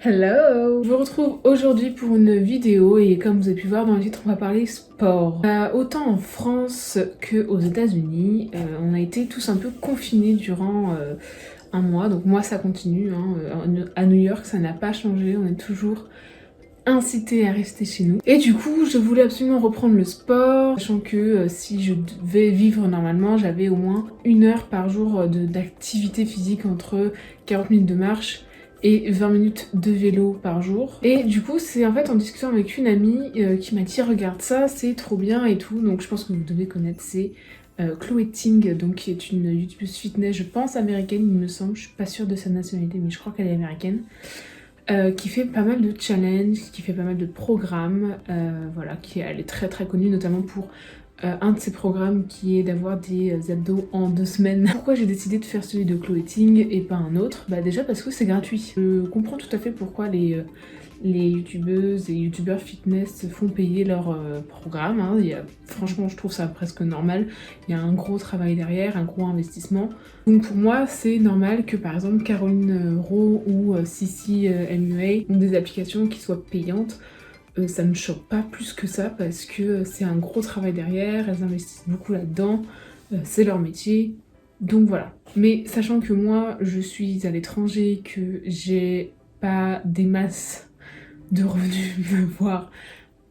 Hello! Je vous retrouve aujourd'hui pour une vidéo et comme vous avez pu voir dans le titre, on va parler sport. Autant en France qu'aux États-Unis, on a été tous un peu confinés durant un mois, donc moi ça continue. À New York, ça n'a pas changé, on est toujours incités à rester chez nous. Et du coup, je voulais absolument reprendre le sport, sachant que si je devais vivre normalement, j'avais au moins 1 heure par jour d'activité physique entre 40 minutes de marche et 20 minutes de vélo par jour. Et du coup, c'est en fait en discutant avec une amie qui m'a dit regarde ça, c'est trop bien et tout. Donc je pense que vous devez connaître, c'est Chloé Ting, donc qui est une youtubeuse fitness, je pense américaine, il me semble. Je suis pas sûre de sa nationalité, mais je crois qu'elle est américaine. Qui fait pas mal de challenges, qui fait pas mal de programmes, voilà, elle est très très connue notamment pour un de ses programmes qui est d'avoir des abdos en 2 semaines. Pourquoi j'ai décidé de faire celui de Chloé Ting et pas un autre? Bah déjà parce que c'est gratuit. Je comprends tout à fait pourquoi les youtubeuses et youtubeurs fitness font payer leur programme. Hein. Franchement, je trouve ça presque normal. Il y a un gros travail derrière, un gros investissement. Donc pour moi, c'est normal que par exemple Caroline Rowe ou Sissi MUA ont des applications qui soient payantes. Ça me choque pas plus que ça parce que c'est un gros travail derrière, elles investissent beaucoup là-dedans, c'est leur métier. Donc voilà. Mais sachant que moi, je suis à l'étranger, que j'ai pas des masses de revenus, voire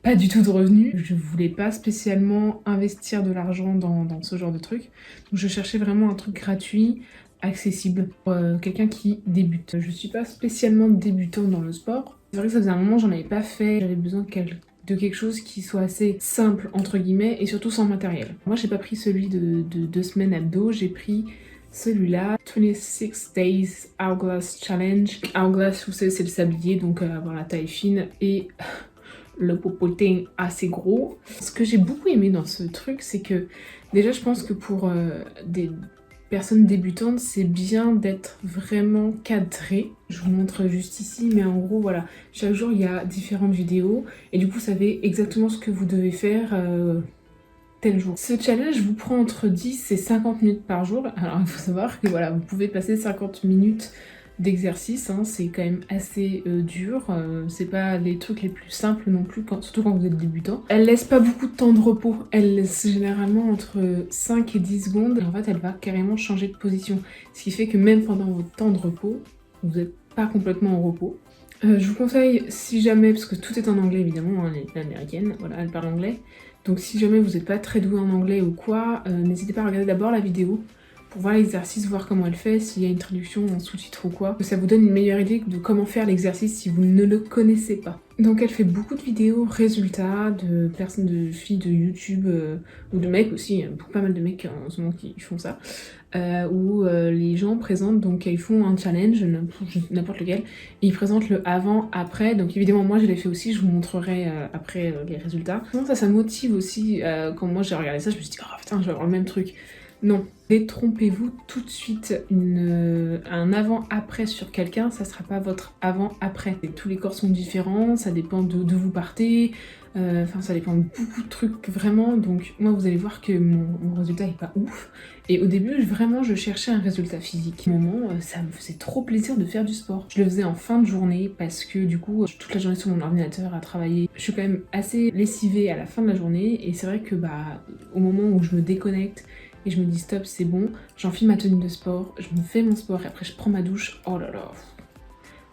pas du tout de revenus. Je voulais pas spécialement investir de l'argent dans ce genre de truc. Donc je cherchais vraiment un truc gratuit, accessible, pour quelqu'un qui débute. Je suis pas spécialement débutante dans le sport. C'est vrai que ça faisait un moment j'en avais pas fait, j'avais besoin de quelque chose qui soit assez simple entre guillemets et surtout sans matériel. Moi j'ai pas pris celui de 2 semaines abdos, j'ai pris celui-là, 26 Days Hourglass Challenge. Hourglass, vous savez, c'est le sablier, donc avoir la taille fine et le popotin assez gros. Ce que j'ai beaucoup aimé dans ce truc, c'est que déjà je pense que pour des personnes débutantes, c'est bien d'être vraiment cadré. Je vous montre juste ici, mais en gros voilà, chaque jour il y a différentes vidéos et du coup vous savez exactement ce que vous devez faire tel jour. Ce challenge vous prend entre 10 et 50 minutes par jour. Alors il faut savoir que voilà, vous pouvez passer 50 minutes d'exercice, hein, c'est quand même assez dur, c'est pas les trucs les plus simples non plus, surtout quand vous êtes débutant. Elle laisse pas beaucoup de temps de repos, elle laisse généralement entre 5 et 10 secondes, et en fait elle va carrément changer de position, ce qui fait que même pendant votre temps de repos, vous n'êtes pas complètement en repos. Je vous conseille, si jamais, parce que tout est en anglais évidemment, hein, elle est américaine, voilà, elle parle anglais, donc si jamais vous n'êtes pas très doué en anglais ou quoi, n'hésitez pas à regarder d'abord la vidéo, pour voir l'exercice, voir comment elle fait, s'il y a une traduction en sous-titre ou quoi. Ça vous donne une meilleure idée de comment faire l'exercice si vous ne le connaissez pas. Donc elle fait beaucoup de vidéos résultats de personnes, de filles de YouTube, ou de mecs aussi, il y a pas mal de mecs en ce moment qui font ça, où les gens présentent, donc ils font un challenge, n'importe lequel, et ils présentent le avant-après, donc évidemment moi je l'ai fait aussi, je vous montrerai après les résultats. Ça motive aussi, quand moi j'ai regardé ça, je me suis dit oh putain je vais avoir le même truc. Non, détrompez-vous tout de suite, un avant-après sur quelqu'un, ça sera pas votre avant-après. Tous les corps sont différents, ça dépend d'où vous partez, enfin ça dépend de beaucoup de trucs vraiment, donc moi vous allez voir que mon résultat est pas ouf. Et au début, vraiment, je cherchais un résultat physique. Au moment, ça me faisait trop plaisir de faire du sport. Je le faisais en fin de journée parce que du coup, je suis toute la journée sur mon ordinateur à travailler. Je suis quand même assez lessivée à la fin de la journée et c'est vrai que au moment où je me déconnecte et je me dis stop, c'est bon, j'enfile ma tenue de sport, je me fais mon sport et après je prends ma douche. Oh là là,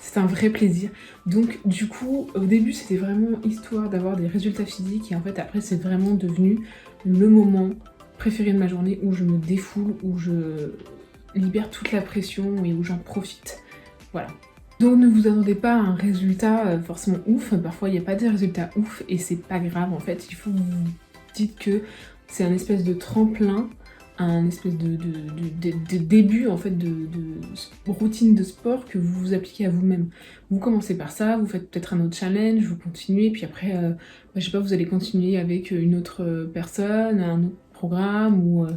c'est un vrai plaisir. Donc du coup, au début c'était vraiment histoire d'avoir des résultats physiques et en fait après c'est vraiment devenu le moment préféré de ma journée où je me défoule, où je libère toute la pression et où j'en profite. Voilà. Donc ne vous attendez pas à un résultat forcément ouf, parfois il n'y a pas de résultat ouf et c'est pas grave en fait, il faut que vous vous dites que c'est un espèce de tremplin, un espèce de début en fait de routine de sport que vous vous appliquez à vous-même. Vous commencez par ça, vous faites peut-être un autre challenge, vous continuez, puis après, je sais pas, vous allez continuer avec une autre personne, un autre programme,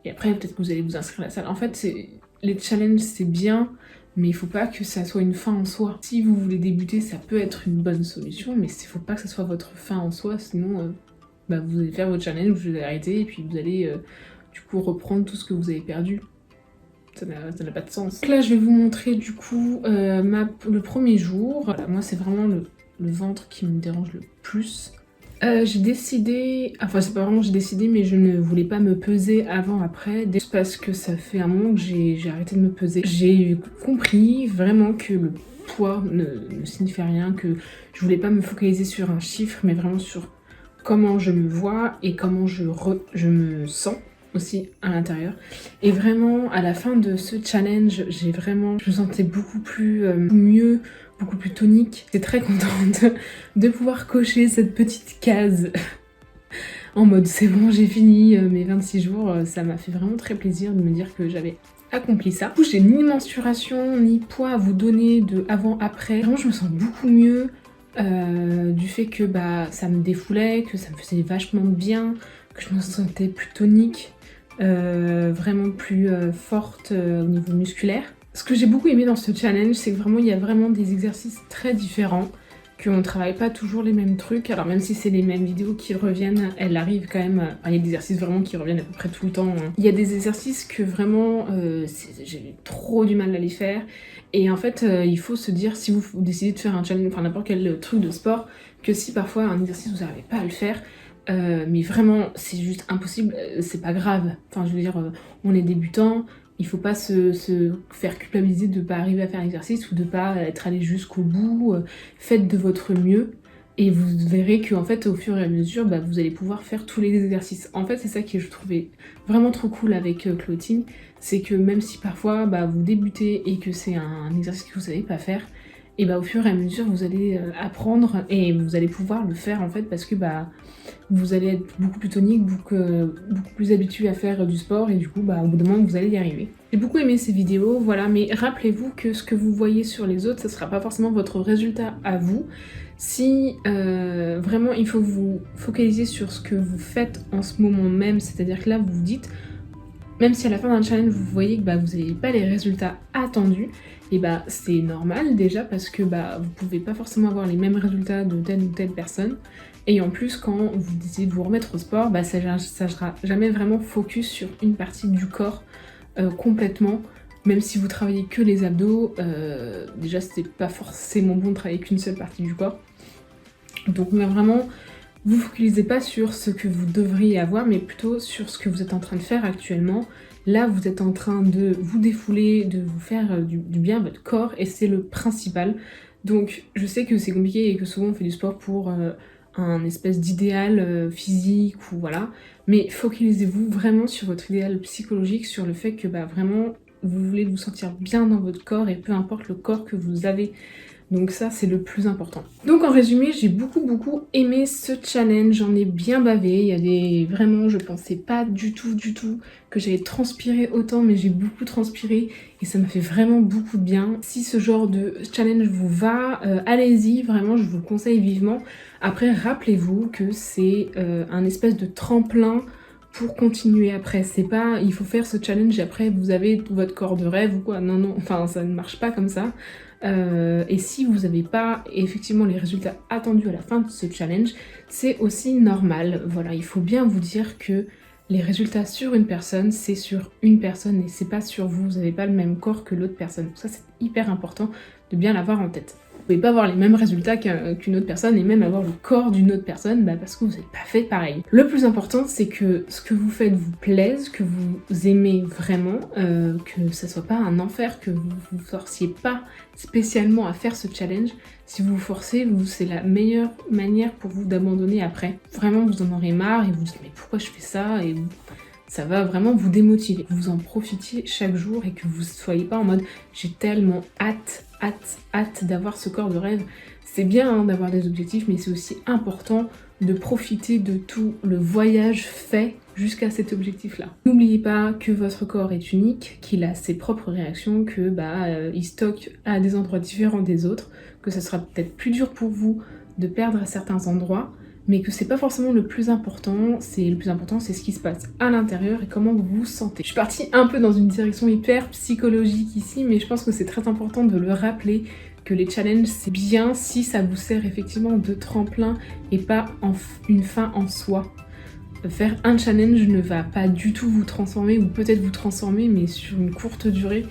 et après peut-être que vous allez vous inscrire à la salle. En fait, les challenges c'est bien, mais il faut pas que ça soit une fin en soi. Si vous voulez débuter, ça peut être une bonne solution, mais il faut pas que ça soit votre fin en soi, sinon vous allez faire votre challenge, vous allez arrêter, et puis vous allez du coup reprendre tout ce que vous avez perdu. Ça n'a pas de sens. Donc là, je vais vous montrer du coup le premier jour. Voilà, moi, c'est vraiment le ventre qui me dérange le plus. J'ai décidé, enfin c'est pas vraiment j'ai décidé, mais je ne voulais pas me peser avant-après, juste parce que ça fait un moment que j'ai arrêté de me peser. J'ai compris vraiment que le poids ne signifiait rien, que je voulais pas me focaliser sur un chiffre, mais vraiment sur comment je me vois et comment je me sens aussi à l'intérieur. Et vraiment, à la fin de ce challenge, je me sentais beaucoup plus mieux, beaucoup plus tonique. J'étais très contente de pouvoir cocher cette petite case en mode c'est bon, j'ai fini mes 26 jours. Ça m'a fait vraiment très plaisir de me dire que j'avais accompli ça. Du coup, j'ai ni menstruation ni poids à vous donner de avant-après. Vraiment, je me sens beaucoup mieux du fait que ça me défoulait, que ça me faisait vachement bien, que je me sentais plus tonique, vraiment plus forte au niveau musculaire. Ce que j'ai beaucoup aimé dans ce challenge, c'est que vraiment il y a vraiment des exercices très différents, qu'on ne travaille pas toujours les mêmes trucs. Alors même si c'est les mêmes vidéos qui reviennent, elles arrivent quand même. Il y a des exercices vraiment qui reviennent à peu près tout le temps. Il y a des exercices que vraiment j'ai trop du mal à les faire. Et en fait, il faut se dire, si vous décidez de faire un challenge, enfin n'importe quel truc de sport, que si parfois un exercice vous n'arrivez pas à le faire, mais vraiment c'est juste impossible, c'est pas grave. Enfin je veux dire, on est débutant. Il faut pas se faire culpabiliser de pas arriver à faire l'exercice ou de pas être allé jusqu'au bout. Faites de votre mieux et vous verrez qu'en fait au fur et à mesure vous allez pouvoir faire tous les exercices. En fait c'est ça que je trouvais vraiment trop cool avec Clothing, c'est que même si parfois vous débutez et que c'est un exercice que vous savez pas faire, et au fur et à mesure vous allez apprendre et vous allez pouvoir le faire en fait parce que vous allez être beaucoup plus tonique, beaucoup plus habitué à faire du sport et du coup au bout d'un moment vous allez y arriver. J'ai beaucoup aimé ces vidéos, voilà, mais rappelez-vous que ce que vous voyez sur les autres, ça sera pas forcément votre résultat à vous. Si vraiment il faut vous focaliser sur ce que vous faites en ce moment même, c'est-à-dire que là vous vous dites, même si à la fin d'un challenge vous voyez que vous n'avez pas les résultats attendus, et c'est normal déjà parce que vous pouvez pas forcément avoir les mêmes résultats de telle ou telle personne. Et en plus quand vous décidez de vous remettre au sport, ça sera jamais vraiment focus sur une partie du corps complètement. Même si vous travaillez que les abdos, déjà c'est pas forcément bon de travailler qu'une seule partie du corps. Donc mais vraiment, vous focalisez pas sur ce que vous devriez avoir, mais plutôt sur ce que vous êtes en train de faire actuellement. Là, vous êtes en train de vous défouler, de vous faire du bien à votre corps, et c'est le principal. Donc, je sais que c'est compliqué et que souvent on fait du sport pour un espèce d'idéal physique ou voilà, mais focalisez-vous vraiment sur votre idéal psychologique, sur le fait que vraiment vous voulez vous sentir bien dans votre corps et peu importe le corps que vous avez. Donc ça c'est le plus important. Donc en résumé, j'ai beaucoup aimé ce challenge, j'en ai bien bavé, il y a des... Vraiment, je pensais pas du tout que j'allais transpirer autant, mais j'ai beaucoup transpiré et ça m'a fait vraiment beaucoup de bien. Si ce genre de challenge vous va, allez-y, vraiment je vous le conseille vivement. Après rappelez-vous que c'est un espèce de tremplin pour continuer après. C'est pas il faut faire ce challenge et après vous avez votre corps de rêve ou quoi, non, enfin ça ne marche pas comme ça. Et si vous n'avez pas effectivement les résultats attendus à la fin de ce challenge, c'est aussi normal. Voilà, il faut bien vous dire que les résultats sur une personne, c'est sur une personne et c'est pas sur vous. Vous n'avez pas le même corps que l'autre personne. Donc ça, c'est hyper important de bien l'avoir en tête. Vous pouvez pas avoir les mêmes résultats qu'une autre personne et même avoir le corps d'une autre personne parce que vous n'avez pas fait pareil. Le plus important, c'est que ce que vous faites vous plaise, que vous aimez vraiment, que ça soit pas un enfer, que vous vous forciez pas spécialement à faire ce challenge. Si vous vous forcez, c'est la meilleure manière pour vous d'abandonner après. Vraiment, vous en aurez marre et vous dites mais pourquoi je fais ça, et ça va vraiment vous démotiver. Vous en profitiez chaque jour et que vous soyez pas en mode j'ai tellement hâte d'avoir ce corps de rêve. C'est bien d'avoir des objectifs, mais c'est aussi important de profiter de tout le voyage fait jusqu'à cet objectif-là. N'oubliez pas que votre corps est unique, qu'il a ses propres réactions, que il stocke à des endroits différents des autres, que ça sera peut-être plus dur pour vous de perdre à certains endroits, mais que c'est pas forcément le plus important, c'est ce qui se passe à l'intérieur et comment vous vous sentez. Je suis partie un peu dans une direction hyper psychologique ici, mais je pense que c'est très important de le rappeler, que les challenges c'est bien si ça vous sert effectivement de tremplin et pas une fin en soi. faire un challenge ne va pas du tout vous transformer, ou peut-être vous transformer, mais sur une courte durée.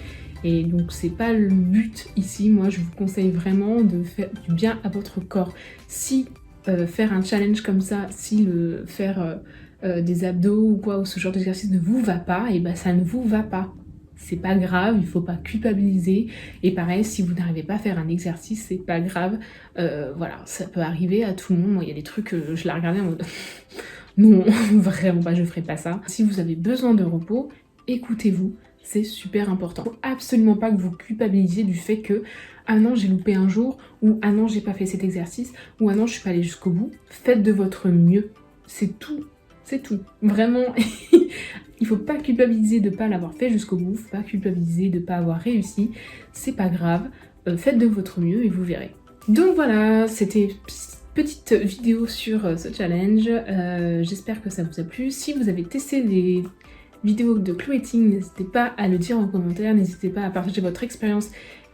Et donc c'est pas le but ici. Moi je vous conseille vraiment de faire du bien à votre corps. Si faire un challenge comme ça, si faire des abdos ou quoi, ou ce genre d'exercice ne vous va pas, et bah ça ne vous va pas. C'est pas grave, il faut pas culpabiliser. Et pareil, si vous n'arrivez pas à faire un exercice, c'est pas grave. Voilà, ça peut arriver à tout le monde. Moi, il y a des trucs, je la regardais en mode non, vraiment pas, je ferai pas ça. Si vous avez besoin de repos, écoutez-vous, c'est super important. Faut absolument pas que vous culpabilisiez du fait que ah non, j'ai loupé un jour, ou ah non, j'ai pas fait cet exercice, ou ah non, je suis pas allée jusqu'au bout. Faites de votre mieux, c'est tout. C'est tout. Vraiment, il faut pas culpabiliser de pas l'avoir fait jusqu'au bout, faut pas culpabiliser de pas avoir réussi, c'est pas grave, faites de votre mieux et vous verrez. Donc voilà, c'était petite vidéo sur ce challenge, j'espère que ça vous a plu. Si vous avez testé les vidéos de Chloé Ting, n'hésitez pas à le dire en commentaire, n'hésitez pas à partager votre expérience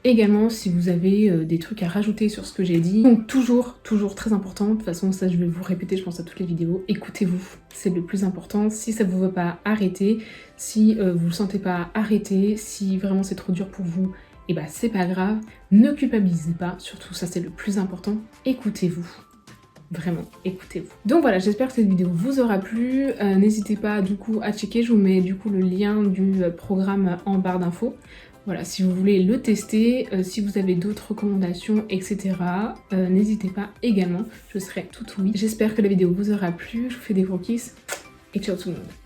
également si vous avez des trucs à rajouter sur ce que j'ai dit. Donc toujours très important, de toute façon ça je vais vous répéter je pense à toutes les vidéos, écoutez-vous, c'est le plus important. Si ça vous va pas, arrêtez. Si vous le sentez pas, arrêtez. Si vraiment c'est trop dur pour vous, et bah c'est pas grave. Ne culpabilisez pas, surtout ça c'est le plus important, écoutez-vous. Vraiment, écoutez-vous. Donc voilà, j'espère que cette vidéo vous aura plu. N'hésitez pas du coup à checker, je vous mets du coup le lien du programme en barre d'infos. Voilà, si vous voulez le tester, si vous avez d'autres recommandations, etc. N'hésitez pas également, je serai tout oui. J'espère que la vidéo vous aura plu, je vous fais des gros kisses et ciao tout le monde.